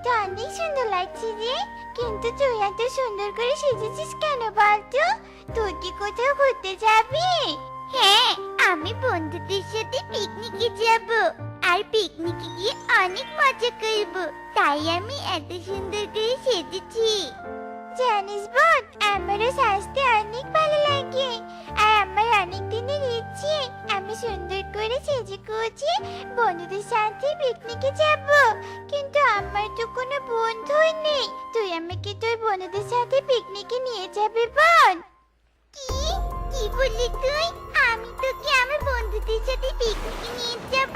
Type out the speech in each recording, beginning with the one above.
তো অনেক সুন্দর লাগছে রে। কিন্তু তুই এত সুন্দর করে সেজেছিস কেন বলতো? তুই কি কোথাও ঘুরতে যাবি? হ্যাঁ, আমি বন্ধুদের সাথে পিকনিকে যাব। আর পিকনিকে গিয়ে অনেক মজা করব। তাই আমি এত সুন্দর করে সেজেছি। জানিস বোন, আমারও সাজতে অনেক ভালো লাগে। আর আমার অনেক দিনের ইচ্ছে, আমি সুন্দর করে সেজে গুজে বন্ধুদের সাথে পিকনিকে যাব। কিন্তু আমার তো কোনো বন্ধুই নেই। তুই আমাকে তোর বন্ধুদের সাথে পিকনিকে নিয়ে যাবে বোন? কি কি বললি তুই? আমি তোকে আমার বন্ধুদের সাথে পিকনিকে নিয়ে যাব?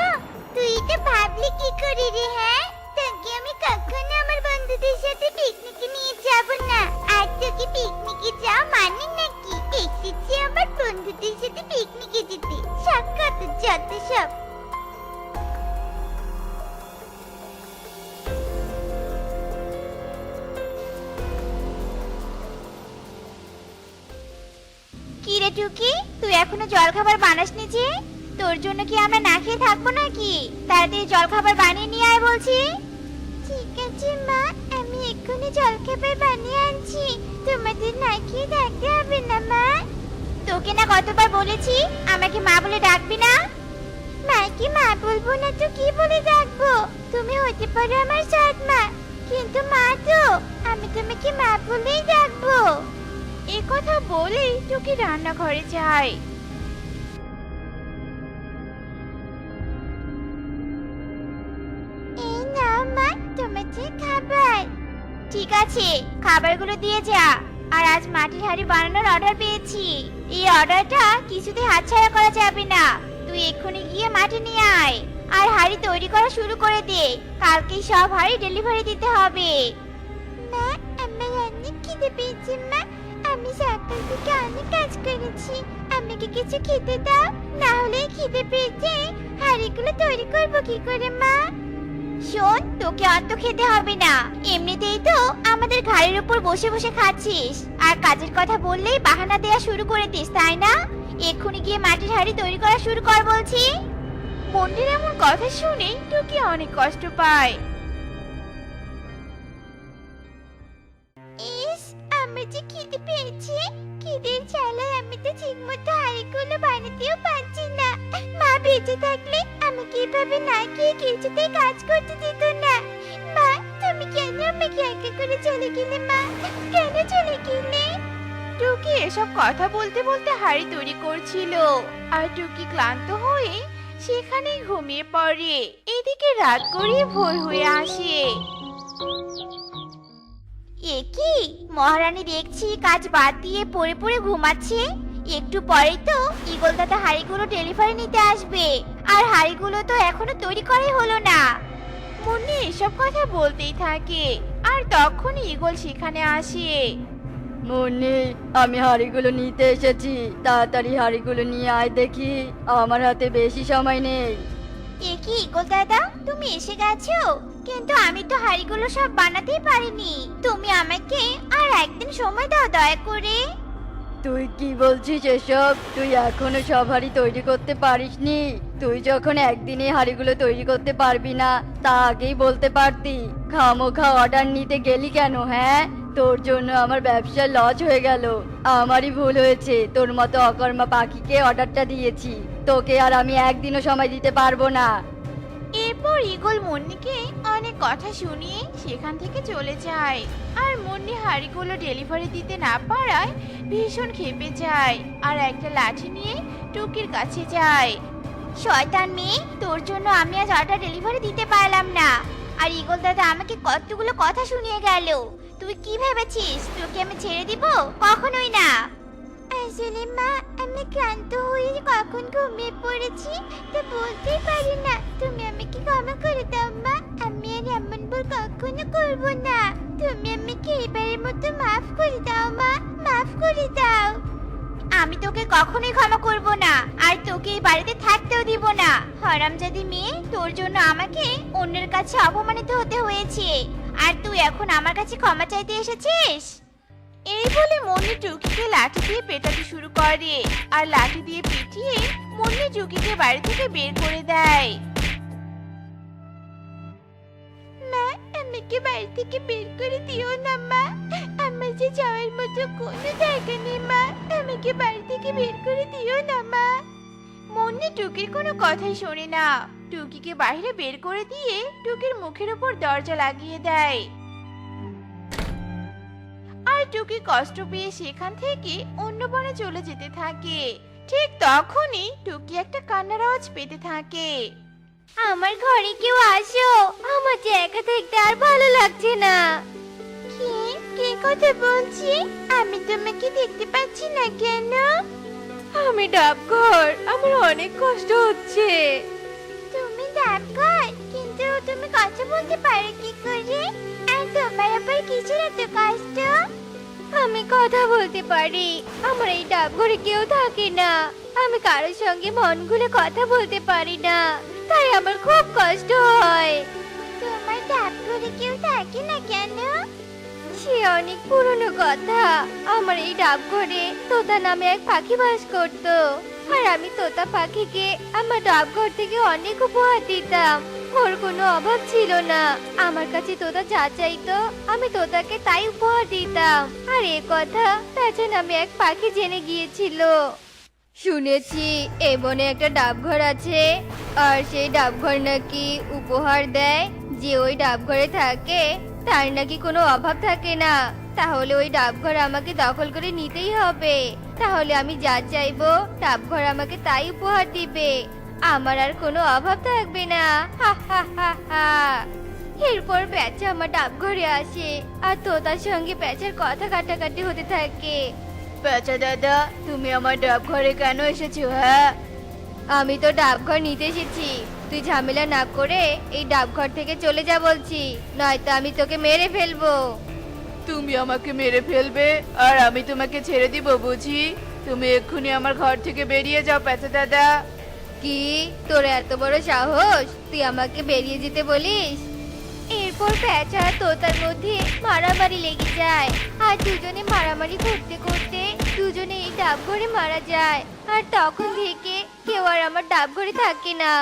তুই এটা ভাবলি কি করে রে? হ্যাঁ, তোকে আমি কখনো আমার বন্ধুদের সাথে পিকনিকে নিয়ে যাব না। আর তোকে পিকনিকে যাওয়া মানে নাকি এসেছি আমার বন্ধুদের সাথে পিকনিকে যেতে? সাক্ষাৎ যত সব। কি রে টুকি, তুই এখনো জল খাবার বানাসনি যে? তোর জন্য কি আমরা না খেয়ে থাকবো নাকি? তাড়াতাড়ি জল খাবার বানিয়ে নিয়ে আয় বলছি। ঠিক আছে মা, আমি এক্ষুনি জল খাবার বানিয়ে আনছি। তোমাদের না খেয়ে থাকতে হবে না মা। তোকে না কতবার বলেছি আমাকে মা বলে ডাকবি না? মাকে মা বলবো না তো কি বলে ডাকবো? তুমি হতে পারো আমার সৎ মা, কিন্তু মা তো, আমি তোমাকে মা বলেই ডাকবো। এ কথা বলেই টুকি রান্নাঘরে যায়। এই নাও মা তোমাদের খাবার। ঠিক আছে, খাবারগুলো দিয়ে যা। আর আজ মাটির হাঁড়ি বানানোর অর্ডার পেয়েছি। এই অর্ডারটা কিছুতেই হাতছাড়া করা যাবে না। তুই এক্ষুনি গিয়ে মাটি নিয়ে আয় আর হাঁড়ি তৈরি করা শুরু করে দে। কালকেই সব হাঁড়ি ডেলিভারি দিতে হবে। মা, আমার অনেক খিদে পেয়েছে মা। আমি সকাল থেকে অনেক কাজ করেছি। আমাকে কিছু খেতে দাও, না হলে খিদে পেয়েছে হাঁড়িগুলো তৈরি করবো কি করে মা? শোন, তোকে অত খেতে হবে না। এমনিতেই তো আমাদের ঘাড়ের উপর বসে বসে খাচ্ছিস, আর কাজের কথা বললেই বাহানা দেয়া শুরু করে দিস, তাই না? এক্ষুনি গিয়ে মাটির হাঁড়ি তৈরি করা শুরু কর বলছি। বোনটির এমন কথা শুনে টুকি অনেক কষ্ট পায়। ইস, আমার যে খিদে পেয়েছে। খিদের জ্বালায় আমি তো ঠিকমতো হাঁড়িগুলো বানাতেও পারছি না। মা বেঁচে থাকলে আমাকে এভাবে না খেয়ে কিছুতেই কাজ করতে দিত না। মা, তুমি কেন আমাকে একা করে চলে গেলে মা? কেন চলে গেলে? টুকি এসব কথা বলতে বলতে হাঁড়ি তৈরি করছিল, আর টুকি ক্লান্ত হয়ে সেখানেই ঘুমিয়ে পড়ে। এদিকে রাত গড়িয়ে ভোর হয়ে আসে। এ কি, মহারানী দেখছি কাজ বাদ দিয়ে পড়ে পড়ে ঘুমাচ্ছে। একটু পরেই তো ঈগল দাদা হাঁড়িগুলো ডেলিভারি নিতে আসবে, আর হাঁড়িগুলো তো এখনো তৈরি করাই হলো না। মুন্নি এসব কথা বলতেই থাকে, আর তখন ঈগল সেখানে আসে। মুন্নি, আমি হাঁড়িগুলো নিতে এসেছি। তাড়াতাড়ি হাঁড়িগুলো নিয়ে আয় দেখি, আমার হাতে বেশি সময় নেই। এ কি ঈগল দাদা, তুমি এসে গেছো? কিন্তু আমি তো হাঁড়িগুলো সব বানাতেই পারিনি। তুমি আমাকে আর একদিন সময় দাও দয়া করে। তুই কি বলছিস এসব? তুই এখনো সব হাঁড়ি তৈরি করতে পারিসনি? তুই যখন একদিনে হাঁড়িগুলো তৈরি করতে পারবি না, তা আগেই বলতে পারতি। খামোখা অর্ডার নিতে গেলি কেন? হ্যাঁ, তোর জন্য আমার ব্যবসা লস হয়ে গেল। আমারই ভুল হয়েছে, তোর মতো অকর্মা পাখিকে অর্ডারটা দিয়েছি। তোকে আর আমি একদিনও সময় দিতে পারবো না। এরপর ঈগল মুন্নিকে অনেক কথা শুনিয়ে সেখান থেকে চলে যায়। আর মুন্নি হাঁড়িগুলো ডেলিভারি দিতে না পারায় ভীষণ ক্ষেপে যায়, আর একটা লাঠি নিয়ে টুকির কাছে যায়। শয়তান মেয়ে, তোর জন্য আমি আজ অর্ডার ডেলিভারি দিতে পারলাম না। আর ঈগল দাদা আমাকে কতগুলো কথা শুনিয়ে গেল। তুই কি ভেবেছিস তোকে আমি ছেড়ে দিব? কখনোই না। আসলে মা, আমি ক্লান্ত হয়ে কখন ঘুমিয়ে পড়েছি তা বলতেই পারি না। তুমি আমাকে ক্ষমা করে দাও মা। আমি আর এমন ভুল কখনো করব না। তুমি আমাকে এবারের মতো মাফ করে দাও মা, মাফ করে দাও। আমি তোকে কখনোই ক্ষমা করব না, আর তোকে এই বাড়িতে থাকতেও দিব না। হারামজাদি মেয়ে, তোর জন্য আমাকে অন্যের কাছে অপমানিত হতে হয়েছে, আর তুই এখন আমার কাছে ক্ষমা চাইতে এসেছিস? এই বলে মুন্নি টুকিকে লাঠি দিয়ে পেটাতে শুরু করে, আর লাঠি দিয়ে পিটিয়ে মুন্নি টুকিকে বাড়ি থেকে বের করে দেয়। মা, আমাকে আমাকে বাড়ি থেকে বের করে দিও না মা। আমার যে যাওয়ার মতো কোনো জায়গা নেই মা, আমাকে বাড়ি থেকে বের করে দিও না মা। মুন্নি টুকির কোনো কথাই শোনে না। টুকিকে বাইরে বের করে দিয়ে টুকির মুখের উপর দরজা লাগিয়ে দেয়। আর টুকি কষ্ট পেয়ে সেখান থেকে অন্য বনে চলে যেতে থাকে। ঠিক তখনই টুকি একটা কান্নার আওয়াজ পেতে থাকে। আমার ঘরে কেউ আসো, আমার যে একা থাকতে আর ভালো লাগছে না। কি কে কথা বলছি? আমি তোমাকে দেখতে পাচ্ছি না কেন? আমি ডাবঘর, আমার অনেক কষ্ট হচ্ছে। তুমি ডাবঘর, কিন্তু তুমি কথা বলতে পারো কি করে? আর তোমার আবার কিসের এত কষ্ট? আমি কথা বলতে পারি, আমার এই ডাবঘরে কেউ থাকে না। আমি কারোর সঙ্গে মন খুলে কথা বলতে পারি না, তাই আমার খুব কষ্ট হয়। তোমার ডাবঘরে কেউ থাকে না কেন? সে অনেক পুরনো কথা। আমার এই ডাবঘরে তোতা নামে এক পাখি বাস করত, আর আমি তোতা পাখিকে আমার ডাবঘর থেকে অনেক উপহার দিতাম। ওর কোনো অভাব ছিল না, আমার কাছে তোতা যা চাইতো আমি তোতাকে তাই উপহার দিতাম। আর এ কথা পেঁচা নামে এক পাখি জেনে গিয়েছিল। শুনেছি এই বনে একটা ডাবঘর আছে, আর সেই ডাবঘর নাকি উপহার দেয়। যে ওই ডাবঘরে থাকে তার নাকি কোনো অভাব থাকে না। তাহলে ওই ডাবঘর আমাকে দখল করে নিতেই হবে। তাহলে আমি যা চাইবো ডাবঘর আমাকে তাই উপহার দিবে, আমার আর কোনো অভাব থাকবে না। হা হা হা হা। এরপর পেঁচা আমার ডাবঘরে আসে, আর তোতার সঙ্গে পেঁচার কথা কাটাকাটি হতে থাকে। পেঁচা দাদা, তুমি আমার ডাবঘরে কেন এসেছো? হ্যাঁ, আমি তো ডাবঘর নিতে এসেছি, তুই ঝামেলা না করে এই ডাবঘর থেকে চলে যা বলছি, নয়তো আমি তোকে মেরে ফেলবো। তুমি আমাকে মেরে ফেলবে আর আমি তোমাকে ছেড়ে দিব বুঝি? তুমি এক্ষুনি আমার ঘর থেকে বেরিয়ে যাও পেঁচা দাদা। কি তোর এত বড় সাহস, তুই আমাকে বেরিয়ে যেতে বলিস? এরপর পেঁচা আর তোতার মধ্যে মারামারি লেগে যায়, আর দুজনে মারামারি করতে করতে দুজনে এই ডাবঘরে মারা যায়। আর তখন থেকে কেউ আর আমার ডাবঘরে থাকে না।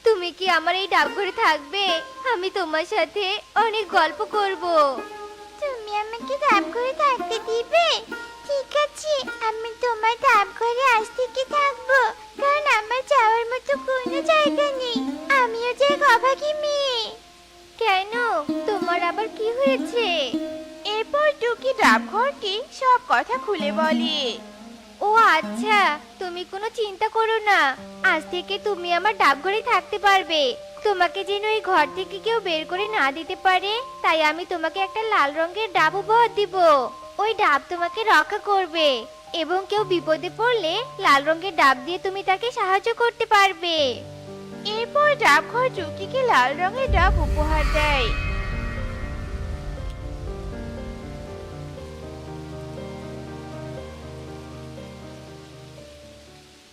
তুমি কি আমার এই ডাবঘরে থাকবে? আমি তোমার সাথে অনেক গল্প করব। তুমি আমাকে ডাবঘরে থাকতে দিবে? ঠিক আছে, আমি তোমার ডাবঘরে আজ থেকে থাকবো, কারণ আমার যাওয়ার মতো কোনো জায়গা নেই। আমিও যে অভাগী মেয়ে। কেন, তোমার আবার কি হয়েছে? এরপর টুকি ডাবঘরকে সব কথা খুলে বলে। ও আচ্ছা, তুমি কোনো চিন্তা করো না, আজ থেকে তুমি আমার ডাবঘরে থাকতে পারবে। তোমাকে যেন এই ঘর থেকে কেউ বের করে না দিতে পারে, তাই আমি তোমাকে একটা লাল রঙের ডাব উপহার দিব। ওই ডাব তোমাকে রক্ষা করবে, এবং কেউ বিপদে পড়লে লাল রঙের ডাব দিয়ে তুমি তাকে সাহায্য করতে পারবে। এরপর ডাবঘর টুকিকে লাল রঙের ডাব উপহার দেয়।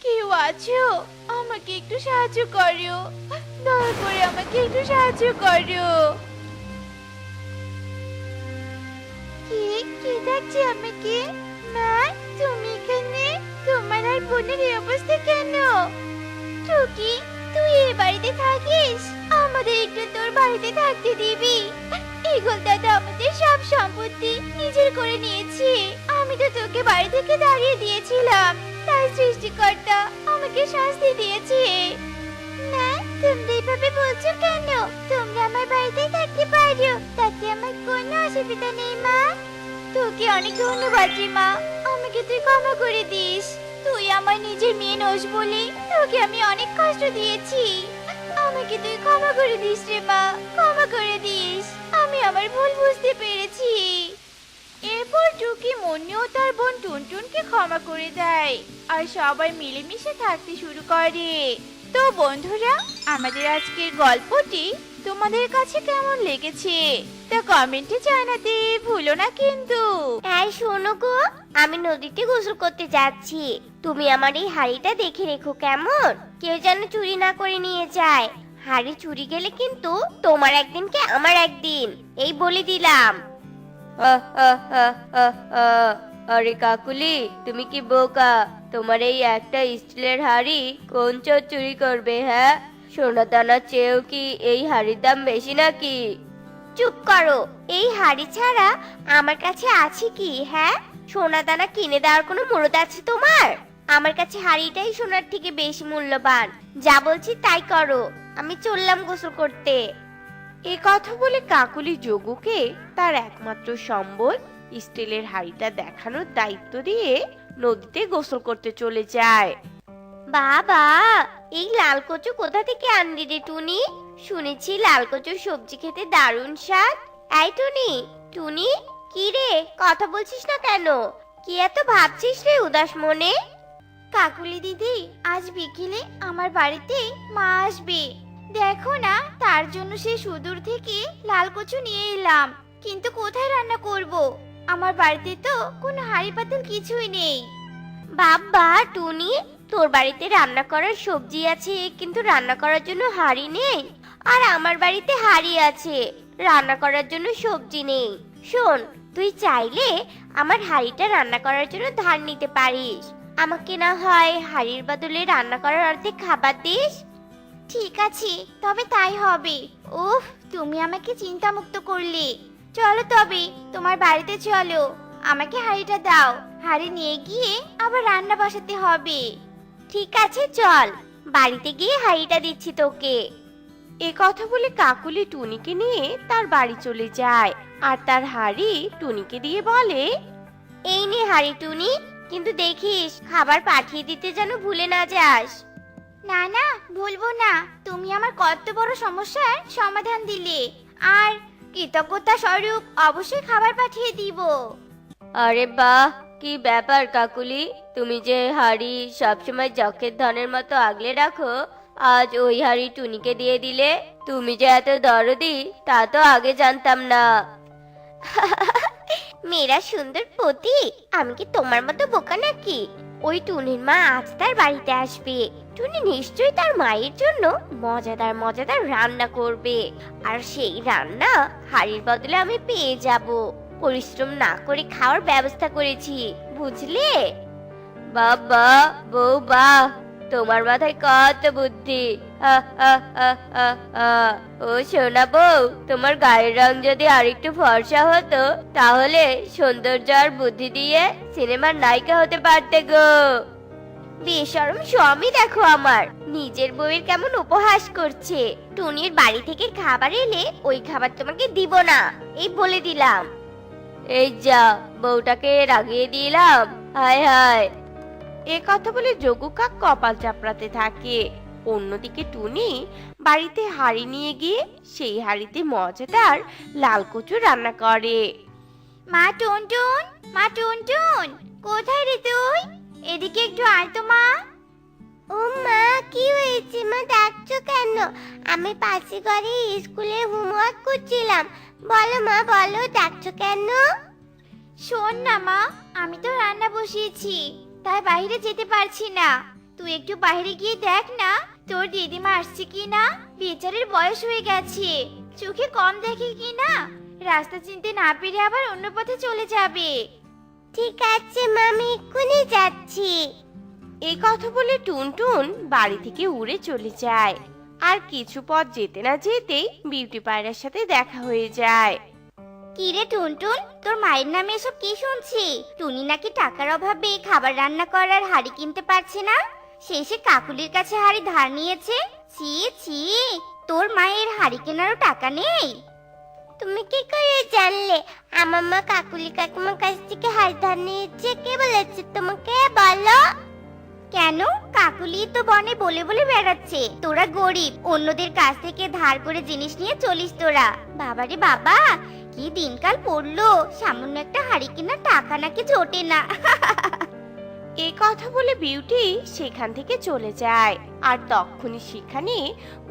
কেউ আছো? আমাকে একটু সাহায্য করো, দয়া করে আমাকে একটু সাহায্য করো। কে ডাকছে আমাকে? মা, তুমি এখানে? তোমার আর বোনের এই অবস্থা কেন? টুকি, তুই এই বাড়িতে থাকিস? আমাদের একটু তোর বাড়িতে থাকতে দিবি? ঈগল দাদা আমাদের সব সম্পত্তি নিজের করে নিয়েছে। আমি তো তোকে বাড়ি থেকে দাঁড়িয়ে দিয়েছিলাম, তাই সৃষ্টিকর্তা আমাকে শাস্তি দিয়েছে। না, তুমি এভাবে বলছো কেন? তোমরা আমার বাড়িতে থাকতে পারো, তাতে আমার কোনো অসুবিধা নেই মা। তোকে অনেক ধন্যবাদ রে মা, আমাকে তুই ক্ষমা করে দিস। তুই আমার নিজের মেয়ে নোস বলে তোকে আমি অনেক কষ্ট দিয়েছি। আমাকে তুই ক্ষমা করে দিস রে মা, ক্ষমা করে দিস। আমি আমার ভুল বুঝতে পেরেছি। এরপর টুকি মুন্নি ও তার বোন টুনটুনকে ক্ষমা করে দেয়, আর সবাই মিলেমিশে থাকতে শুরু করে। তো বন্ধুরা, আমাদের আজকের গল্পটি তোমাদের কাছে কেমন লেগেছে তা কমেন্টে জানাতে ভুলো না কিন্তু। এই শোনো গো, আমি নদীতে গোসল করতে যাচ্ছি, তুমি আমার এই হাড়িটা দেখে রেখো কেমন? কেউ যেন চুরি না করে নিয়ে যায়। হাড়ি চুরি গেলে কিন্তু তোমার একদিন কে আমার একদিন, এই বলে দিলাম। আরে কাকুলি, তুমি কি বোকা? তোমার এই একটা স্টিলের হাড়ি কোন চোর চুরি করবে? হ্যাঁ, সোনা দানার চেয়েও কি এই হাড়ির দাম বেশি নাকি? চুপ করো। এই হাড়ি ছাড়া আমার কাছে আছে কি? হ্যাঁ, সোনা দানা কিনে দেওয়ার কোনো মুরত আছে তোমার? আমার কাছে হাড়িটাই সোনার থেকে বেশি মূল্যবান। যা বলছি তাই করো, আমি চললাম গোসল করতে। এ কথা বলে কাকুলি যোগুকে তার একমাত্র সম্বল স্টিলের হাড়িটা দেখানোর দায়িত্ব দিয়ে নদীতে গোসল করতে চলে যায়। বাবা, এই লাল কচু কোথা থেকে আনলি রে টুনি? শুনেছি লাল কচুর সবজি খেতে দারুণ স্বাদ। এই টুনি, টুনি, কি রে, কথা বলছিস না কেন? কি এত ভাবছিস রে উদাস মনে? কাকুলি দিদি, আজ বিকেলে আমার বাড়িতে মা আসবে। দেখো না, তার জন্য সে সুদূর থেকে লাল কচু নিয়ে এলাম। কিন্তু কোথায় রান্না করব? আমার বাড়িতে তো কোনো হাঁড়ি পাতিল কিছুই নেই। বাবা টুনি, তোর বাড়িতে রান্না করার সবজি আছে কিন্তু রান্না করার জন্য হাঁড়ি নেই। আর আমার বাড়িতে হাঁড়ি আছে, রান্না করার জন্য সবজি নেই। শোন, তুই চাইলে আমার হাঁড়িটা রান্না করার জন্য ধার নিতে পারিস। আমাকে না হয় হাঁড়ির বদলে রান্না করার অর্ধেক খাবার দিস। ঠিক আছে, তবে তাই হবে। উফ, তুমি আমাকে চিন্তামুক্ত করলে। চলো তবে, তোমার বাড়িতে চলো। আমাকে হাঁড়িটা দাও, হাঁড়ি নিয়ে গিয়ে আবার রান্না বসাতে হবে। ঠিক আছে, চল, বাড়িতে গিয়ে হাঁড়িটা দিচ্ছি তোকে। এ কথা বলে কাকুলি টুনিকে নিয়ে তার বাড়ি চলে যায় আর তার হাড়ি টুনিকে দিয়ে বলে, এই নে হাঁড়ি টুনি, কিন্তু দেখিস খাবার পাঠিয়ে দিতে যেন ভুলে না যাস। না না, ভুলবো না। তুমি আমার কত বড় সমস্যার সমাধান দিলে, আর কৃতজ্ঞতা স্বরূপ অবশ্যই খাবার পাঠিয়ে দিব। আরে বাহ, কি ব্যাপার কাকুলি, তুমি যে হাড়ি সবসময় জকের ধনের মতো আগলে রাখো, আজ ওই হাড়ি টুনিকে দিয়ে দিলে? তুমি যে এত দরদি তা তো আগে জানতাম না। মেয়েরা সুন্দর পতি, আমি কি তোমার মতো বোকা নাকি? ওই টুনির মা আজ তার বাড়িতে আসবে। টুনি নিশ্চয়ই তার মায়ের জন্য মজাদার মজাদার রান্না করবে, আর সেই রান্না হাড়ির বদলে আমি পেয়ে যাব। পরিশ্রম না করে খাওয়ার ব্যবস্থা করেছি, বুঝলে? বাবা, বউ, বাহ, তোমার মাথায় কত বুদ্ধি। ও সোনা বউ, তোমার গায়ের রং যদি আরেকটু ফর্সা হতো তাহলে সৌন্দর্য আর বুদ্ধি দিয়ে সিনেমার নায়িকা হতে পারতে গো। বেশরম স্বামী দেখো আমার, নিজের বউয়ের কেমন উপহাস করছে। টুনির বাড়ি থেকে খাবার এলে ওই খাবার তোমাকে দিব না, এই বলে দিলাম। এই যা, বউটাকে রাগিয়ে দিলাম। হায় হায়। এ কথা বলে যোগু কাক কপাল চাপড়াতে থাকে। অন্যদিকে টুনি বাড়িতে হাঁড়ি নিয়ে গিয়ে সেই হাঁড়িতে মজাদার লাল কচু রান্না করে। মা টুনটুন, মা টুনটুন, কোথায় রে তুই? এদিকে একটু আয় তো মা। ও মা, কি হয়েছে মা, ডাকছো কেন? আমি পাশে ঘরে স্কুলে হোমওয়ার্ক করছিলাম। বলো মা, বলো, ডাকছো কেন? শোন না মা, আমি তো রান্না বসিয়েছি, তাই বাইরে যেতে পারছি না। তুই একটু বাইরে গিয়ে দেখ না তোর দিদিমা আসছে কি না। বেচারির বয়স হয়ে গেছে, চোখে কম দেখে কি না, রাস্তা চিনতে না পেরে আবার অন্য পথে চলে যাবে। ঠিক আছে মা, আমি এক্ষুনি যাচ্ছি। এই কথা বলে টুনটুন বাড়ি থেকে উড়ে চলে যায়। আর কিছু পথ যেতে না যেতেই বিউটি পায়রার সাথে দেখা হয়ে যায়। কি রে টুনটুন, তোর মায়ের নামে এসব কি শুনছি? টুনি নাকি টাকার অভাবে খাবার রান্না করার হাঁড়ি কিনতে পারছে না, শেষে কাকুলির কাছে হাঁড়ি ধার নিয়েছে। ছি ছি, তোর মায়ের হাঁড়ি কেনারও টাকা নেই? তুমি কি করে জানলে আমার মা কাকুলি কাকিমার কাছ থেকে হাড়ি ধার নিয়েছে? কে বলেছে তোমাকে, বলো? কেন, কাকুলি তো বনে বলে বলে বেড়াচ্ছে তোরা গরিব, অন্যদের কাছ থেকে ধার করে জিনিস নিয়ে চলিস তোরা। বাবারে বাবা, কি দিনকাল পড়লো, সামান্য একটা হাঁড়ি কেনার টাকা নাকি জোটে না। এই কথা বলে বিউটি সেখান থেকে চলে যায়। আর তখনই সেখানে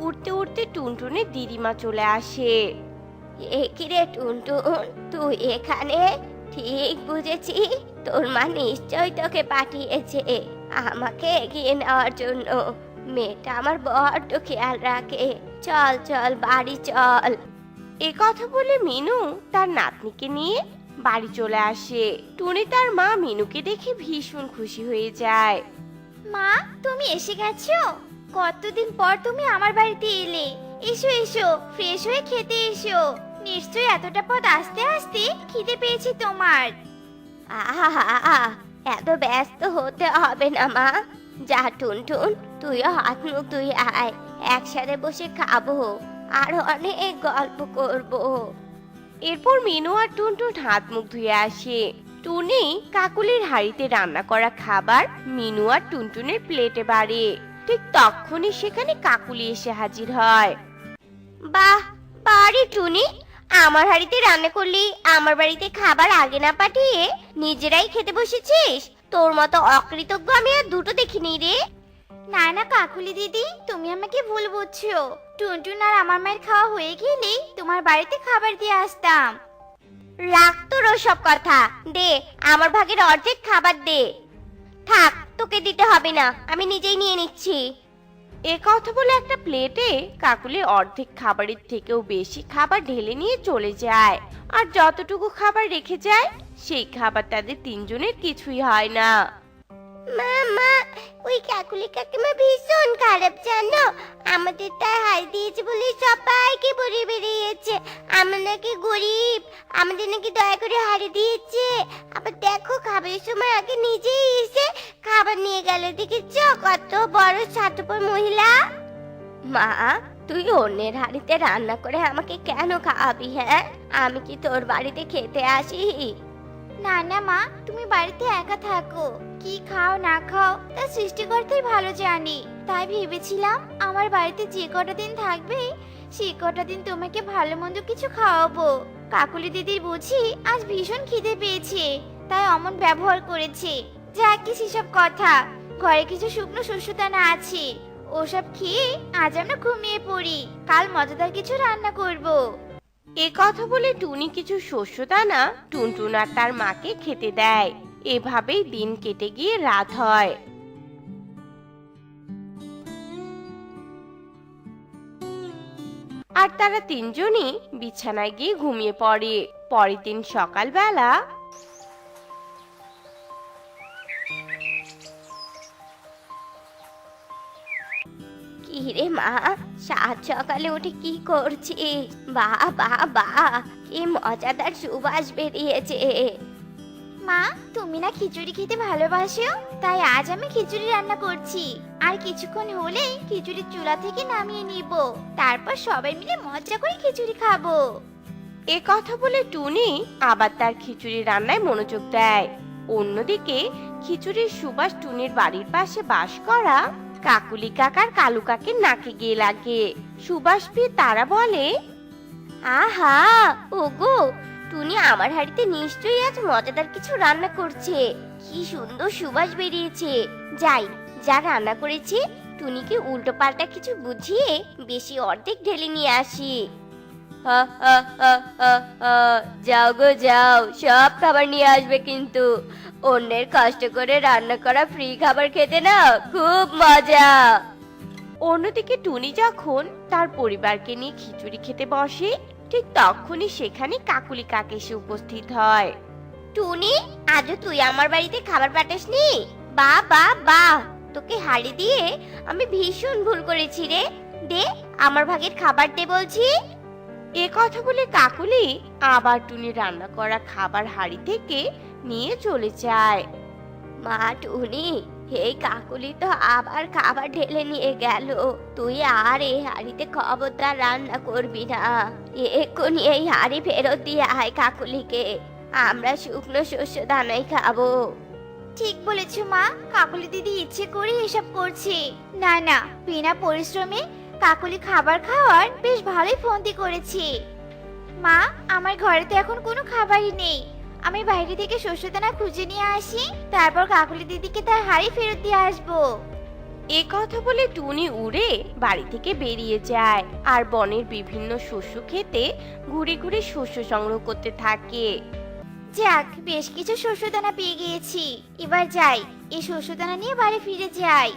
উড়তে উড়তে টুনটুনের দিদিমা চলে আসে। এ কি রে টুনটুন, তুই এখানে? ঠিক বুঝেছি, তোর মা নিশ্চয়ই তোকে পাঠিয়েছে আমাকে এগিয়ে নেওয়ার জন্য। মেয়েটা আমার বড্ড খেয়াল রাখে। চল চল, বাড়ি চল। এ কথা বলে মিনু তার নাতনিকে নিয়ে বাড়ি চলে আসে। টুনি তার মা মিনুকে দেখে ভীষণ খুশি হয়ে যায়। মা, তুমি এসে গেছো? কতদিন পর তুমি আমার বাড়িতে এলে। এসো এসো, ফ্রেশ হয়ে খেতে এসো। নিশ্চয়ই এতটা পথ আসতে আসতে খিদে পেয়েছে তোমার। আহা, এত ব্যস্ত হতে হবে না মা। যা টুনটুন, তুইও হাত মুখ ধুয়ে আয়, একসাথে বসে খাবো আর অনেক গল্প করব। এরপর মিনু আর টুনটুন হাত মুখ ধুয়ে আসে। টুনি কাকুলির হাঁড়িতে রান্না করা খাবার মিনু আর টুনটুনের প্লেটে বাড়ে। ঠিক তখনই সেখানে কাকুলি এসে হাজির হয়। বাহ বাড়ি টুনি, আমার হাঁড়িতে রান্না করলি, আমার বাড়িতে খাবার আগে না পাঠিয়ে নিজেরাই খেতে বসেছিস। তোর মতো অকৃতজ্ঞ আমি আর দুটো দেখিনি রে। না না কাকুলি দিদি, তুমি আমাকে ভুল বুঝছো। টুনটুন আর আমার মায়ের খাওয়া হয়ে গেলে তোমার বাড়িতে খাবার দিয়ে আসতাম। রাখ তোর সব কথা, দে আমার ভাগের অর্ধেক খাবার দে। থাক, তোকে দিতে হবে না, আমি নিজেই নিয়ে নিচ্ছি। এ কথা বলে একটা প্লেটে কাকুলি অর্ধেক খাবারের থেকেও বেশি খাবার ঢেলে নিয়ে চলে যায়। আর যতটুকু খাবার রেখে যায় সেই খাবার তাদের তিনজনের কিছুই হয় না। মামা, ওই কাকুলি কাকিমা ভীষণ খারাপ জানো। আমাদের তাই হাল দিয়েছে বলে সবাইকে বলে বেরিয়েছে আমরা নাকি গরিব, আমাদের নাকি দয়া করে হারিয়ে দিয়েছে। আবার দেখো খাবারের সময় আগে নিজেই এসে খাবার নিয়ে গেল, দেখেছ কত বড় স্বার্থপর মহিলা। মা, তুই অন্যের হাড়িতে রান্না করে আমাকে কেন খাওয়াবি? হ্যাঁ, আমি কি তোর বাড়িতে খেতে আসি? না না মা, তুমি বাড়িতে একা থাকো, কি খাও না খাও তা সৃষ্টিকর্তাই ভালো জানি। তাই ভেবেছিলাম আমার বাড়িতে যে কটা দিন থাকবে সেই কটা দিন তোমাকে ভালো মন্দ কিছু খাওয়াবো। কাকুলি দিদির বুঝি আজ ভীষণ খিদে পেয়েছে, তাই অমন ব্যবহার করেছে। যাক কি সেসব কথা, ঘরে কিছু শুকনো শস্য দানা আছে, ওসব খেয়ে আজ আমরা ঘুমিয়ে পড়ি, কাল মজাদার কিছু রান্না করবো। এ কথা বলে টুনি কিছু শস্য দানা টুনটুন আর তার মাকে খেতে দেয়। এভাবেই দিন কেটে গিয়ে রাত হয়। আর তারা তিনজনই বিছানায় গিয়ে ঘুমিয়ে পড়ে। পরের দিন সকালবেলা কি রে মা, সাত সকালে উঠে কি করছিস? বাহ বাহ বাহ, কি মজাদার সুবাস বেরিয়েছে। মা, তুমি না খিচুড়ি খেতে ভালোবাসো, তাই আজ আমি খিচুড়ি রান্না করছি। আর কিছুক্ষণ হলেই খিচুড়ি চুলা থেকে নামিয়ে নিব, তারপর সবাই মিলে মজা করে খিচুড়ি খাবো। এ কথা বলে টুনি আবার তার খিচুড়ি রান্নায় মনোযোগ দেয়। অন্যদিকে খিচুড়ির সুবাস টুনির বাড়ির পাশে বাস করা কাকুলি কাকার কালু কাকের নাকে গিয়ে লাগে। সুবাস পেয়ে তারা বলে, আহা ওগো, টুনি আমার হাড়িতে নিশ্চয়ই আজ মজাদার কিছু রান্না করছে। কি সুন্দর সুবাস বেরিয়েছে। যাই, যা রান্না করেছে টুনিকে উল্টো পাল্টা কিছু বুঝিয়ে বেশি অর্ধেক ঢেলে নিয়ে আসি। যাও গো যাও, সব খাবার নিয়ে আসবে কিন্তু। অন্যের কষ্ট করে রান্না করা ফ্রি খাবার খেতে না খুব মজা। অন্যদিকে টুনি যখন তার পরিবারকে নিয়ে খিচুড়ি খেতে বসে, ঠিক তখনই সেখানে কাকুলি কাক এসে উপস্থিত হয়। টুনি, আজও তুই আমার বাড়িতে খাবার পাঠাসনি? বাহ বাহ বাহ, তোকে হাড়ি দিয়ে আমি ভীষণ ভুল করেছি রে। দে আমার ভাগের খাবার দে বলছি। এ কথা বলে কাকুলি আবার টুনি রান্না করা খাবার হাড়ি থেকে নিয়ে চলে যায়। মা টুনি, এই কাকুলি তো আবার খাবার ঢেলে নিয়ে গেল। তুই আর এই হাড়িতে খবরদার রান্না করবি না। এক্ষুনি এই হাড়ি ফেরত দিয়ে আয় কাকুলিকে, আমরা শুকনো শস্য দানাই খাবো। ঠিক বলেছো মা, কাকুলি দিদি ইচ্ছে করে এসব করছে। না না, বিনা পরিশ্রমে কাকুলি খাবার খাওয়ার বেশ ভালোই ফন্দি করেছে। মা, আমার ঘরে তো এখন কোনো খাবারই নেই, আমি বাইরে থেকে শস্যদানা খুঁজে নিয়ে আসি, তারপর কাকুলি দিদিকে তার হাড়ি ফেরত দিয়ে আসবো। এ কথা বলে টুনি উড়ে বাড়ি থেকে বেরিয়ে যায় আর বনের বিভিন্ন শস্য খেতে ঘুরে ঘুরে শস্য সংগ্রহ করতে থাকে। যাক, বেশ কিছু শস্যদানা পেয়ে গিয়েছি, এবার যাই, এই শস্যদানা নিয়ে বাড়ি ফিরে যাই।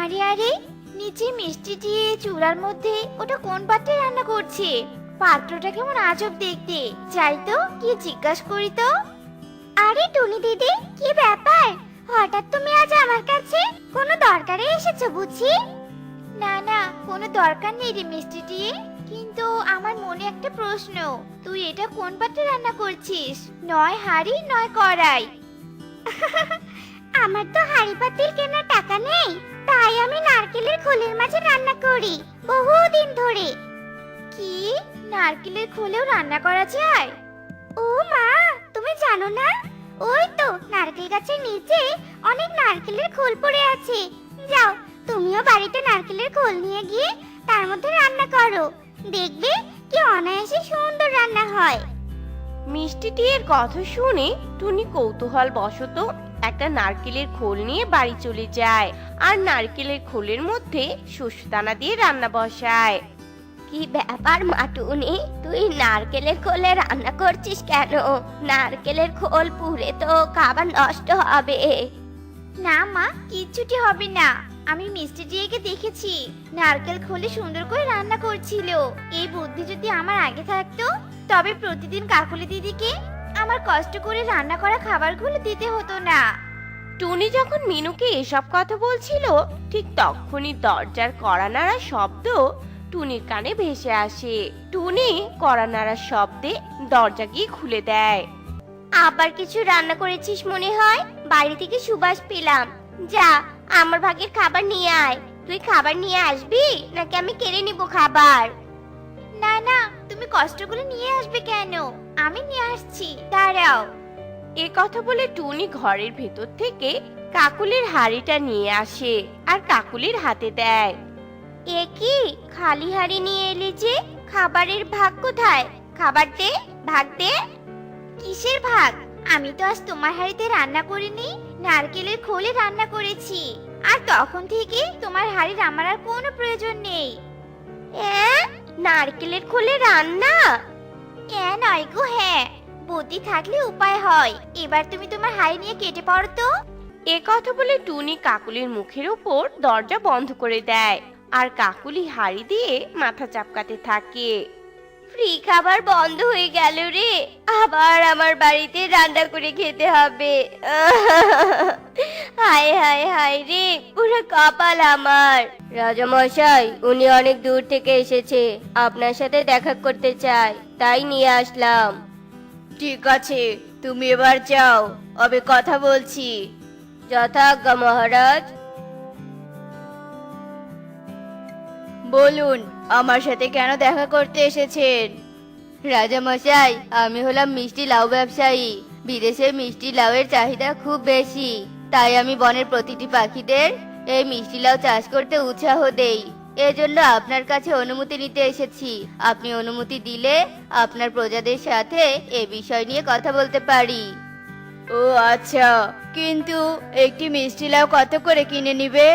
আরে আরে, নিচে মিষ্টি দিয়ে চুলার মধ্যে ওটা কোন পাত্রে রান্না করছে? পাত্রটা কেমন আজব দেখতে, যাই তো গিয়ে জিজ্ঞাসা করি তো। আরে টুনি দিদি, কি ব্যাপার? হঠাৎ তুমি আজ আমার কাছে কোনো দরকারে এসেছো বুঝি? না না, কোনো দরকার নেই রে মিষ্টি দিয়ে। কিন্তু আমার মনে একটা প্রশ্ন, তুই এটা কোন পাত্রে রান্না করছিস? নয় হাঁড়ি নয় কড়াই। আমার তো হাঁড়ি পাতিল কেনার টাকা নেই, তাই আমি নারকেলের খোলের মাঝে রান্না করি বহুদিন ধরে। কি, নারকেলের খোলেও রান্না করা যায়? ও মা, তুমি জানো না? ওই তো নারকেল গাছের নিচে অনেক নারকেলের খোল পড়ে আছে। যাও, তুমিও বাড়িতে নারকেলের খোল নিয়ে গিয়ে তার মধ্যে রান্না করো, দেখবে কি অনায়াসে সুন্দর রান্না হয়। মিষ্টি টিয়ের কথা শুনে টুনি কৌতূহল বশত একটা নারকেলের খোল নিয়ে বাড়ি চলে যায় আর নারকেলের খোলের মধ্যে শস্যদানা দিয়ে রান্না বসায়। কি ব্যাপার মা টুনি, তুই নারকেলের খোলে রান্না করছিস কেন? নারকেলের খোল পুড়ে তো খাবার নষ্ট হবে। না মা, কিচ্ছুটি হবে না। আমি মিষ্টি দিয়েকে দেখেছি নারকেল খোলে সুন্দর করে রান্না করছিল। এই বুদ্ধি যদি আমার আগে থাকতো, তবে প্রতিদিন কাকুলি দিদিকে আমার কষ্ট করে রান্না করা খাবারগুলো দিতে হতো না। টুনি যখন মিনুকে এসব কথা বলছিল, ঠিক তখনই দরজার কড়া নাড়া শব্দ টুনির কানে ভেসে আসে। টুনি কড়া নাড়ার শব্দে দরজা গিয়ে খুলে দেয়। আবার কিছু রান্না করেছিস মনে হয়, বাইরে থেকে সুবাস পেলাম। যা, আমার ভাগের খাবার নিয়ে আয়। তুই খাবার নিয়ে আসবি নাকি আমি কেড়ে নিব খাবার? না না, তুমি কষ্ট করে নিয়ে আসবে কেন? আমি নিয়ে আসছি, দাঁড়াও। এ কথা বলে টুনি ঘরের ভেতর থেকে কাকুলির হাড়িটা নিয়ে আসে আর কাকুলির হাতে দেয়। এ কি, খালি হাড়ি নিয়ে এলি যে? খাবারের ভাগ কোথায়? খাবার দে, ভাগ দে। কিসের ভাগ? আমি তো আজ তোমার হাঁড়িতে রান্না করিনি, নারকেলের খোলে রান্না করেছি। আর তখন থেকে তোমার হাঁড়ির আমার আর কোনো প্রয়োজন নেই। নারকেলের খোলে রান্না? নয় গো, হ্যাঁ। বুদ্ধি থাকলে উপায় হয়। এবার তুমি তোমার হাঁড়ি নিয়ে কেটে পড়ো তো। এ কথা বলে টুনি কাকুলির মুখের উপর দরজা বন্ধ করে দেয় আর কাকুলি হাড়ি দিয়ে মাথা চাপকাতে থাকে। ফ্রি খাবার বন্ধ হয়ে গেল রে, আবার আমার বাড়িতে রান্না করে খেতে হবে। হায় হায় হায় রে, পুরো কপাল আমার। রাজামশাই, উনি অনেক দূর থেকে এসেছে, আপনার সাথে দেখা করতে চায়, তাই নিয়ে আসলাম। ঠিক আছে, তুমি এবার যাও, আমি কথা বলছি। যথাজ্ঞা মহারাজ। বলুন, আমার সাথে কেন দেখা করতে এসেছেন? রাজামশাই, আমি হলাম মিষ্টি লাউ ব্যবসায়ী। বিদেশে মিষ্টি লাউয়ের চাহিদা খুব বেশি, তাই আমি বনের প্রতিটি পাখিদের এই মিষ্টি লাউ চাষ করতে উৎসাহ দেই। এজন্য আপনার কাছে অনুমতি নিতে এসেছি। আপনি অনুমতি দিলে আপনার প্রজাদের সাথে এ বিষয় নিয়ে কথা বলতে পারি। ও আচ্ছা, কিন্তু একটি মিষ্টি লাউ কত করে কিনে নিবে?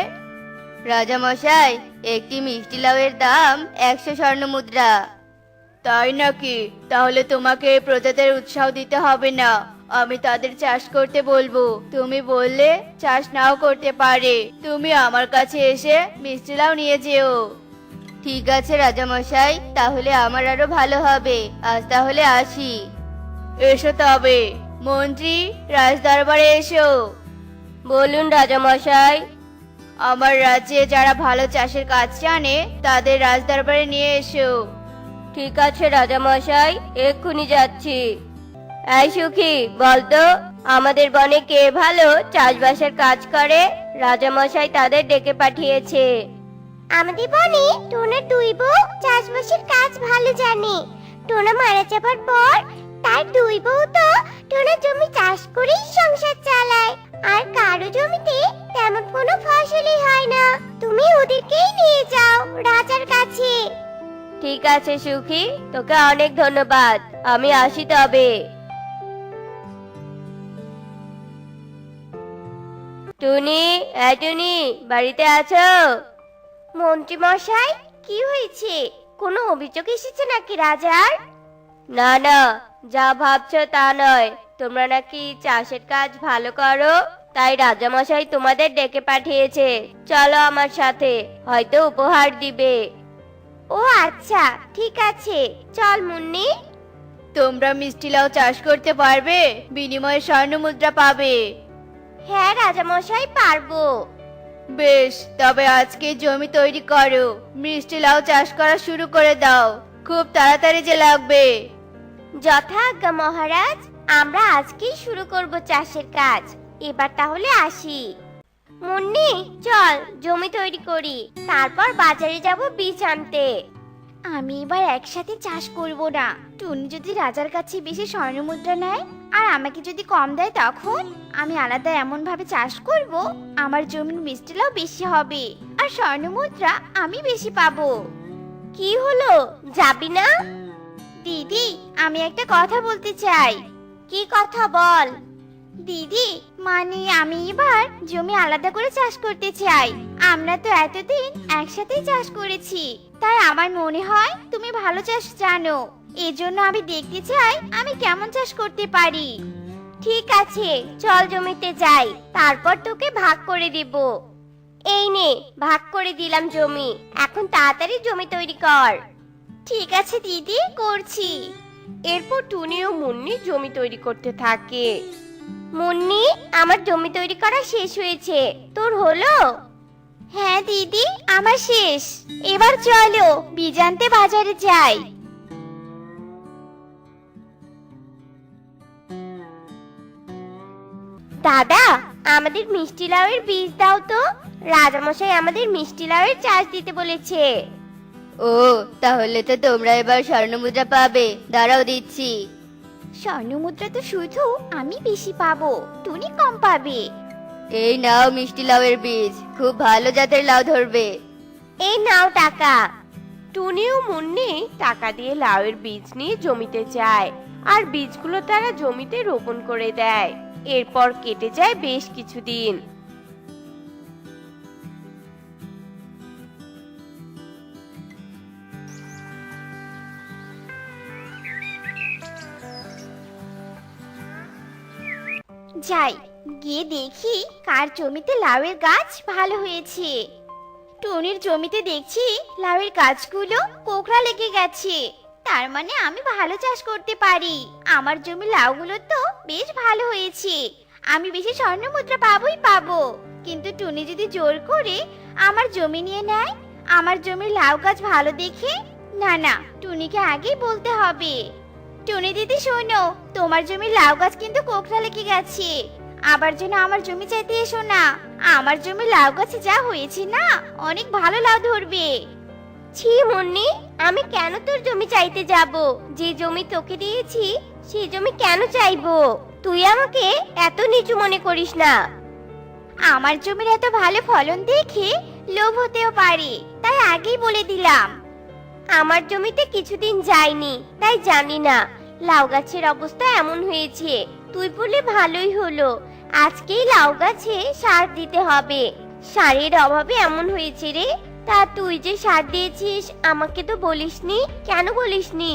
রাজামশাই, একটি মিষ্টি লাউয়ের দাম 100 স্বর্ণ মুদ্রা। তাই নাকি? তাহলে তোমাকে প্রজাদের উৎসাহ দিতে হবে না, আমি তাদের চাষ করতে বলবো। তুমি বললে চাষ নাও করতে পারে, তুমি আমার কাছে এসে মিষ্টি লাউ নিয়ে যেও। ঠিক আছে রাজামশাই, তাহলে আমার আরো ভালো হবে। আজ তাহলে আসি। এসো তবে। মন্ত্রী, রাজদরবারে এসো। বলুন রাজামশাই। আমার রাজ্যে যারা ভালো চাষের কাজ জানে তাদের রাজদরবারে নিয়ে এসো। ঠিক আছে রাজামশাই, এক্ষুনি যাচ্ছি। এই সুখী, বলতো আমাদের বনে কে ভালো চাষবাসের কাজ করে? রাজামশাই তাদের ডেকে পাঠিয়েছে। আমাদের বনে টোনার দুই বউ চাষবাসের কাজ ভালো জানে। টোনা মারা যাবার পর তার দুই বউ তো টোনার জমি চাষ করেই সংসার চালায়, আর কারো জমিতে তেমন কোনো ফসলই হয় না। তুমি ওদেরকেই নিয়ে যাও রাজার কাছে। ঠিক আছে সুখী, তোকে অনেক ধন্যবাদ, আমি আসি তবে। টুনি, টুনি, বাড়িতে আছো? মন্ত্রী মশাই, কি হয়েছে? কোনো অভিযোগ এসেছে নাকি রাজার? না না, যা ভাবছো তা নয়। তোমরা নাকি চাষের কাজ ভালো করো, তাই রাজামশাই তোমাদের ডেকে পাঠিয়েছে। চলো আমার সাথে, হয়তো উপহার দিবে। ও আচ্ছা, ঠিক আছে, চল মুন্নি। তোমরা মিষ্টি লাউ চাষ করতে পারবে, বিনিময়ে স্বর্ণ মুদ্রা পাবে। হ্যাঁ রাজামশাই, পারবো। বেশ, তবে আজকে জমি তৈরি করো, মিষ্টি লাউ চাষ করা শুরু করে দাও। খুব তাড়াতাড়ি যে লাগবে। যথা আজ্ঞা মহারাজ, আমরা আজকেই শুরু করব চাষের কাজ। এবার তাহলে আসি। মুন্নি, চল জমি তৈরি করি, তারপর বাজারে যাব বীজ আনতে। আমি এবার একসাথে চাষ করব না। টুনি যদি রাজার কাছে বেশি স্বর্ণমুদ্রা নেয় আর আমাকে যদি কম দেয়, তখন আমি আলাদা এমন ভাবে চাষ করব আমার জমির মিষ্টি লাউ বেশি হবে আর স্বর্ণমুদ্রা আমি বেশি পাবো। কি হলো, যাবি না? দিদি, আমি একটা কথা বলতে চাই। কি কথা বল। দিদি, মানে আমি এবার জমি আলাদা করে চাষ করতে চাই। আমরা তো এতদিন একসাথেই চাষ করেছি, তাই আমার মনে হয় তুমি ভালো চাষ জানো। এজন্য আমি দেখতে চাই আমি কেমন চাষ করতে পারি। ঠিক আছে, চল জমিতে যাই, তারপর তোকে ভাগ করে দেব। এই নে, ভাগ করে দিলাম জমি। এখন তাড়াতাড়ি জমি তৈরি কর। ঠিক আছে দিদি, করছি। এরপর টুনি ও মুন্নি জমি তৈরি করতে থাকে। মুন্নি, আমার জমি তৈরি করা শেষ হয়েছে, তোর হলো? হ্যাঁ দিদি, আমার শেষ। এবার চলো বীজ আনতে বাজারে যাই। দাদা, আমাদের মিষ্টি লাউয়ের বীজ দাও তো। রাজামশাই আমাদের মিষ্টি লাউয়ের চাষ দিতে বলেছে। ও, তাহলে তো তোমরা এবার স্বর্ণমুদ্রা পাবে। দাঁড়াও, দিচ্ছি। স্বর্ণমুদ্রা তো শুধু আমি বেশি পাবো, টুনি কম পাবে। এই নাও মিষ্টি লাউয়ের বীজ, খুব ভালো জাতের লাউ ধরবে। এই নাও টাকা। টুনি ও মুন্নি টাকা দিয়ে লাউয়ের বীজ নিয়ে জমিতে যায়, আর বীজগুলো তারা জমিতে রোপণ করে দেয়। এরপর কেটে যায় বেশ কিছুদিন। যাই, গিয়ে দেখি কার জমিতে লাউয়ের গাছ ভালো হয়েছে। টুনির জমিতে দেখছি লাউয়ের গাছগুলো কোকড়া লেগে গেছে। তার মানে আমি ভালো চাষ করতে পারি। আমার জমি লাউগুলো তো বেশ ভালো হয়েছে, আমি বেশি স্বর্ণমুদ্রা পাবোই পাবো। কিন্তু টুনি যদি জোর করে আমার জমি নিয়ে নেয়, আমার জমির লাউ গাছ ভালো দেখে, না না, টুনিকে আগেই বলতে হবে। টুনি দিদি শোনো, তোমার জমির লাউ গাছ কিন্তু কোকড়া লেগে গেছে। আবার যেন আমার জমি চাইতে এসো না। আমার জমির লাউ গাছে যা হয়েছে না, অনেক ভালো লাউ ধরবে। ছি মুন্নি, আমি কেন তোর জমি চাইতে যাব? যে জমি তোকে দিয়েছি সেই জমি কেন চাইবো? তুই আমাকে এত নিচু মনে করিস না। আমার জমির এত ভালো ফলন দেখে লোভ হতেও পারে, তাই আগেই বলে দিলাম। আমার জমিতে কিছুদিন যায়নি, তাই জানি না লাউ গাছের অবস্থা এমন হয়েছে। তুই বলে ভালোই হলো, আজকেই লাউ গাছে সার দিতে হবে। সারের অভাবে এমন হয়েছে রে। তা তুই যে সার দিয়েছিস আমাকে তো বলিসনি, কেন বলিসনি?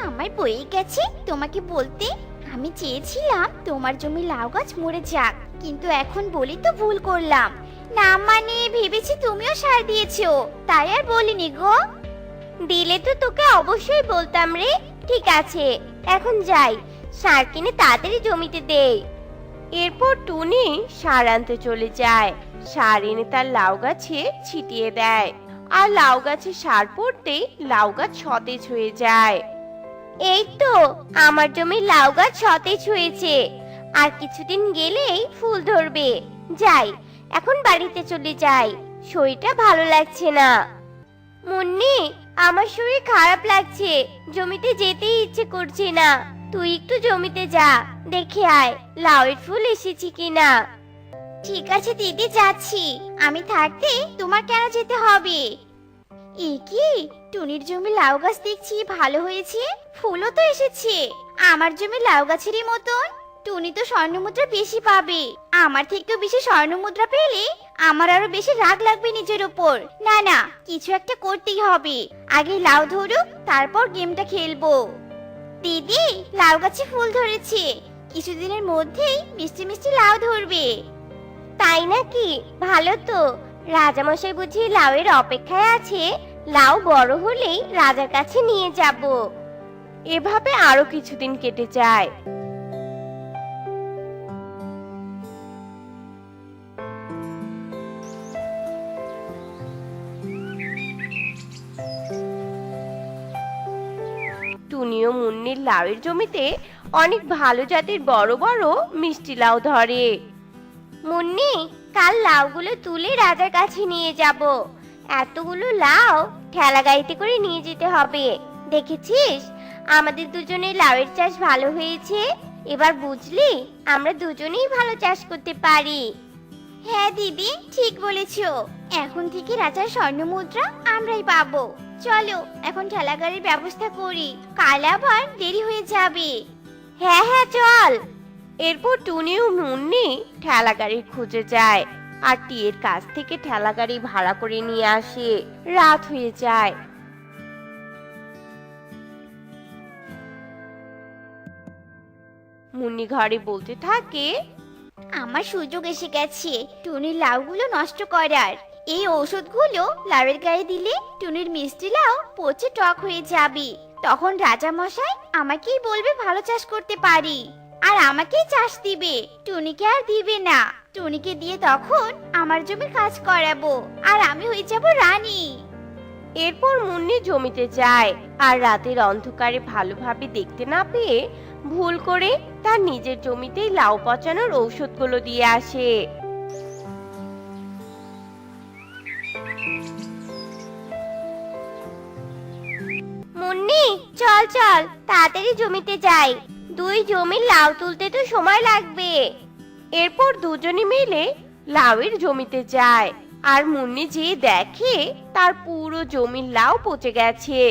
আমার বয়ে গেছে তোমাকে বলতে। আমি চেয়েছিলাম তোমার জমি লাউ গাছ মরে যাক, কিন্তু এখন বলি তো ভুল করলাম। না মানে ভেবেছি তুমিও সার দিয়েছো, তাই আর বলিনি গো। দিলে তো তোকে অবশ্যই বলতাম রে। ঠিক আছে, এখন যাই, সার কিনে তাড়াতাড়ি জমিতে দে। এরপর টুনি সার আনতে চলে যায়। সার এনে তার লাউ গাছে ছিটিয়ে দেয়, আর লাউ গাছে সার পড়তেই লাউ গাছ সতেজ হয়ে যায়। এই তো আমার জমির লাউ গাছ সতেজ হয়েছে, আর কিছুদিন গেলেই ফুল ধরবে। যাই, এখন বাড়িতে চলে যাই, শরীরটা ভালো লাগছে না। মুন্নি, আমার শরীর খারাপ লাগছে, জমিতে যেতেই ইচ্ছে করছে না। তুই একটু জমিতে যা, দেখে আয় লাউয়ের ফুল এসেছে কিনা। ঠিক আছে দিদি, যাচ্ছি। আমি থাকতে তোমার কেন যেতে হবে? এ কি, টুনির জমি লাউ গাছ দেখছি ভালো হয়েছে, ফুলও তো এসেছে আমার জমি লাউ গাছেরই মতন। টুনি তো স্বর্ণমুদ্রা বেশি পাবে, আমার থেকেও বেশি স্বর্ণমুদ্রা পেলে আমার আরো বেশি রাগ লাগবে নিজের উপর। না না, কিছু একটা করতেই হবে। আগে লাউ ধরুক, তারপর গেমটা খেলবো। দিদি, লাউ গাছে ফুল ধরেছে, কিছুদিনের মধ্যেই মিষ্টি মিষ্টি লাউ ধরবে। তাই নাকি? ভালো তো। রাজামশাই বুঝি লাউয়ের অপেক্ষায় আছে। লাউ বড় হলেই রাজার কাছে নিয়ে যাব। এভাবে আরো কিছুদিন কেটে যায়। টুনি ও মুন্নির লাউয়ের জমিতে অনেক ভালো জাতের বড় বড় মিষ্টি লাউ ধরে। মুন্নি, কাল লাউগুলো তুলে রাজার কাছে নিয়ে যাব। এতগুলো লাউ ঠেলা গাড়িতে করে নিয়ে যেতে হবে। দেখেছিস, আমাদের দুজনের লাউয়ের চাষ ভালো হয়েছে। এবার বুঝলি, আমরা দুজনেই ভালো চাষ করতে পারি। হ্যাঁ দিদি, ঠিক বলেছো। এখন থেকে রাজার স্বর্ণ মুদ্রা আমরাই পাবো। চলো এখন ঠেলা গাড়ির ব্যবস্থা করি, কাল আবার দেরি হয়ে যাবে। হ্যাঁ হ্যাঁ, চল। এরপর টুনি ও মুন্নি ঠেলা গাড়ির খুঁজে যায় আর টিয়ের কাছ থেকে ঠেলা গাড়ি ভাড়া করে নিয়ে আসে। রাত হয়ে যায়। মুন্নি ঘরে বলতে থাকে, আমার সুযোগ এসে গেছে টুনির লাউগুলো নষ্ট করার। এই ঔষধগুলো লাউয়ের গায়ে দিলে টুনির মিষ্টি লাউ পচে টক হয়ে যাবে। তখন রাজা মশাই আমাকেই বলবে ভালো চাষ করতে পারি, আর আমাকেই চাষ দিবে, টুনিকে আর দিবে না। টুনিকে দিয়ে তখন আমার জমির কাজ করাবো, আর আমি হয়ে যাব রানী। এরপর মুন্নি জমিতে যায় আর রাতের অন্ধকারে ভালোভাবে দেখতে না পেয়ে ভুল করে তার নিজের জমিতেই লাউ পচানোর ঔষধগুলো দিয়ে আসে। মুন্নি, চল চল, তাড়াতাড়ি জমিতে যাই। দুই জমির লাউ তুলতে তো সময় লাগবে। এরপর দুজনে মিলে লাউয়ের জমিতে যায় আর মুন্নি যেয়ে দেখে তার পুরো জমির লাউ পচে গেছে।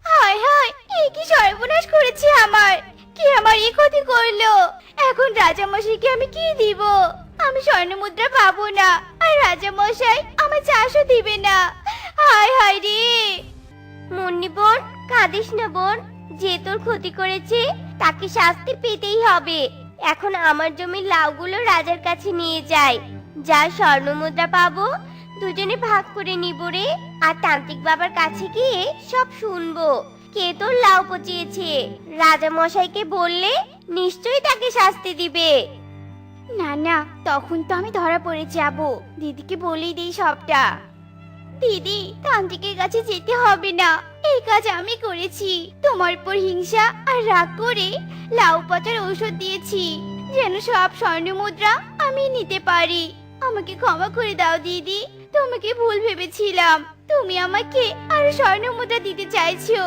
হায় হায়, এই কি সর্বনাশ করেছে আমার! কে আমার এই ক্ষতি করলো? এখন রাজা মশাইকে আমি কি দিব? আমি স্বর্ণ মুদ্রা পাবো না, আর রাজা মশাই আমার চাষও দিবে না। হায় হায় রে! মুন্নি বোন, কাঁদিস না বোন। যে তোর ক্ষতি করেছে তাকে শাস্তি পেতেই হবে। এখন আমার জমির লাউগুলো রাজার কাছে নিয়ে যাই। যা স্বর্ণ মুদ্রা পাবো দুজনে ভাগ করে নিব রে। আর তান্ত্রিক বাবার কাছে গিয়ে সব শুনবো কে তোর লাউ পচিয়েছে। রাজা মশাইকে বললে নিশ্চয়ই তাকে শাস্তি দিবে। না না, তখন তো আমি ধরা পড়ে যাব। দিদিকে বলেই দেই সবটা। দিদি, তান্ত্রিকের কাছে যেতে হবে না, এই কাজ আমি করেছি। তোমার উপর হিংসা আর রাগ করে লাউ পচার ঔষধ দিয়েছি, যেন সব স্বর্ণ মুদ্রা আমি নিতে পারি। আমাকে ক্ষমা করে দাও দিদি, তোমাকে ভুল ভেবেছিলাম। তুমি আমাকে আরো স্বর্ণ মুদ্রা দিতে চাইছো।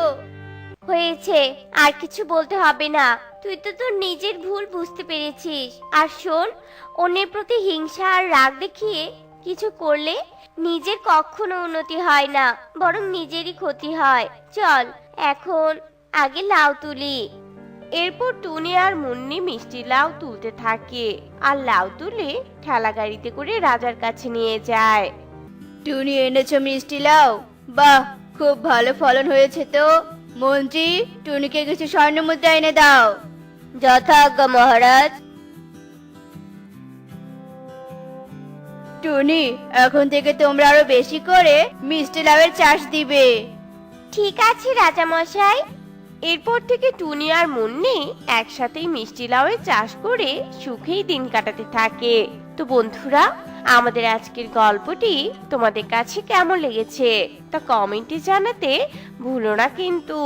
হয়েছে, আর কিছু বলতে হবে না। তুই তো তোর নিজের ভুল বুঝতে পেরেছিস। আর শোন, অন্যের প্রতি হিংসা আর রাগ দেখিয়ে কিছু করলে নিজের কখনো উন্নতি হয় না, বরং নিজেরই ক্ষতি হয়। চল এখন আগে লাউ তুলি। এরপর টুনি আর মুন্নি মিষ্টি লাউ তুলতে থাকে আর লাউ তুলে ঠেলা গাড়িতে করে রাজার কাছে নিয়ে যায়। টুনি, এনেছো মিষ্টি লাউ? বাহ, খুব ভালো ফলন হয়েছে তো। মন্ত্রী, টুনিকে কিছু স্বর্ণ মুদ্রা এনে দাও। যথাজ্ঞা মহারাজ। টুনি, এখন থেকে তোমরা আরো বেশি করে মিষ্টি লাউয়ের চাষ দিবে। ঠিক আছে রাজা মশাই। এরপর থেকে টুনি আর মুন্নি একসাথেই মিষ্টি লাউয়ের চাষ করে সুখেই দিন কাটাতে থাকে। তো বন্ধুরা, আমাদের আজকের গল্পটি তোমাদের কাছে কেমন লেগেছে তা কমেন্টে জানাতে ভুলো না কিন্তু।